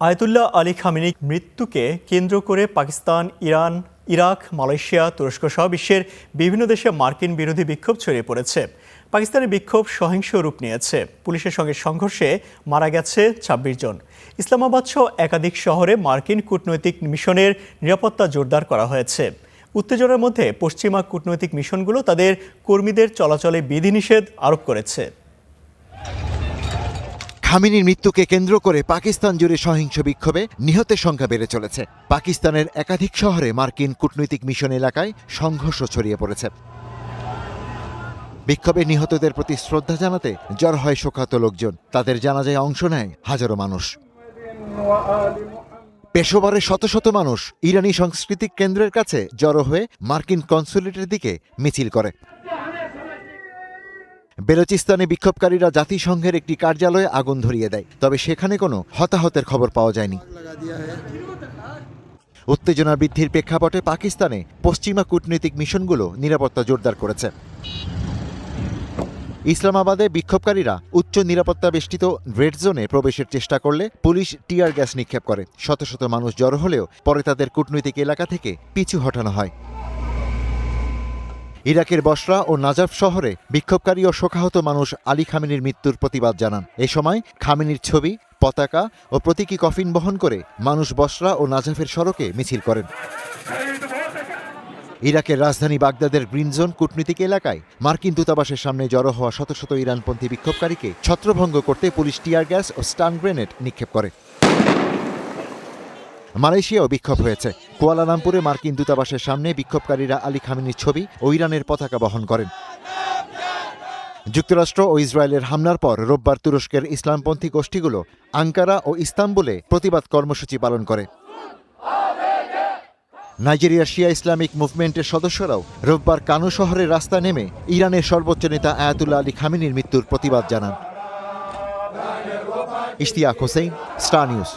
Ayatollah Ali খামেনির মৃত্যুকে কেন্দ্র করে পাকিস্তান, ইরান, ইরাক, মালয়েশিয়া, তুরস্ক সহ বিশ্বের বিভিন্ন দেশে মার্কিন বিরোধী বিক্ষোভ ছড়িয়ে পড়েছে। পাকিস্তানের বিক্ষোভ সহিংস রূপ নিয়েছে। পুলিশের সঙ্গে সংঘর্ষে মারা গেছে ২৬ জন। ইসলামাবাদ সহ একাধিক শহরে মার্কিন কূটনৈতিক মিশনের নিরাপত্তা জোরদার করা হয়েছে। উত্তেজনার মধ্যে পশ্চিমা কূটনৈতিক মিশনগুলো তাদের কর্মীদের চলাচলে বিধিনিষেধ আরোপ করেছে। খামেনির মৃত্যুকে কেন্দ্র করে পাকিস্তান জুড়ে সহিংস বিক্ষোভে নিহতের সংখ্যা বেড়ে চলেছে। পাকিস্তানের একাধিক শহরে মার্কিন কূটনৈতিক মিশন এলাকায় সংঘর্ষ ছড়িয়ে পড়েছে। বিক্ষোভে নিহতদের প্রতি শ্রদ্ধা জানাতে জড়ো হয় শোকাহত লোকজন। তাদের জানাজায় অংশ নেয় হাজারো মানুষ। পেশোয়ারে শত শত মানুষ ইরানি সাংস্কৃতিক কেন্দ্রের কাছে জড়ো হয়ে মার্কিন কনসুলেটের দিকে মিছিল করে। বেলুচিস্তানে বিক্ষোভকারীরা জাতিসংঘের একটি কার্যালয়ে আগুন ধরিয়ে দেয়, তবে সেখানে কোনো হতাহতের খবর পাওয়া যায়নি। উত্তেজনা বৃদ্ধির প্রেক্ষাপটে পাকিস্তানে পশ্চিমা কূটনৈতিক মিশনগুলো নিরাপত্তা জোরদার করেছে। ইসলামাবাদে বিক্ষোভকারীরা উচ্চ নিরাপত্তা বেষ্টিত রেড জোনে প্রবেশের চেষ্টা করলে পুলিশ টিয়ার গ্যাস নিক্ষেপ করে। শত শত মানুষ জড়ো হলেও পরে তাদের কূটনৈতিক এলাকা থেকে পিছু হটানো হয়। ইরাকের বসরা ও নাজাফ শহরে বিক্ষোভকারী ও শোকাহত মানুষ আলী খামেনির মৃত্যুর প্রতিবাদ জানান। এ সময় খামেনির ছবি, পতাকা ও প্রতীকী কফিন বহন করে মানুষ বসরা ও নাজাফের সড়কে মিছিল করেন। ইরাকের রাজধানী বাগদাদের গ্রিন জোন কূটনৈতিক এলাকায় মার্কিন দূতাবাসের সামনে জড়ো হওয়া শত শত ইরানপন্থী বিক্ষোভকারীকে ছত্রভঙ্গ করতে পুলিশ টিয়ার গ্যাস ও স্টান গ্রেনেড নিক্ষেপ করে। মালয়েশিয়াও বিক্ষোভ হয়েছে। কুয়ালালামপুরে মার্কিন দূতাবাসের সামনে বিক্ষোভকারীরা আলী খামেনির ছবি ও ইরানের পতাকা বহন করেন। যুক্তরাষ্ট্র ও ইসরায়েলের হামলার পর রোববার তুরস্কের ইসলামপন্থী গোষ্ঠীগুলো আঙ্কারা ও ইস্তাম্বুলে প্রতিবাদ কর্মসূচি পালন করে। নাইজেরিয়ার শিয়া ইসলামিক মুভমেন্টের সদস্যরাও রোববার কানু শহরের রাস্তা নেমে ইরানের সর্বোচ্চ নেতা আয়াতুল্লাহ আলী খামেনির মৃত্যুর প্রতিবাদ জানান। Ishtiaq Hossain, star news.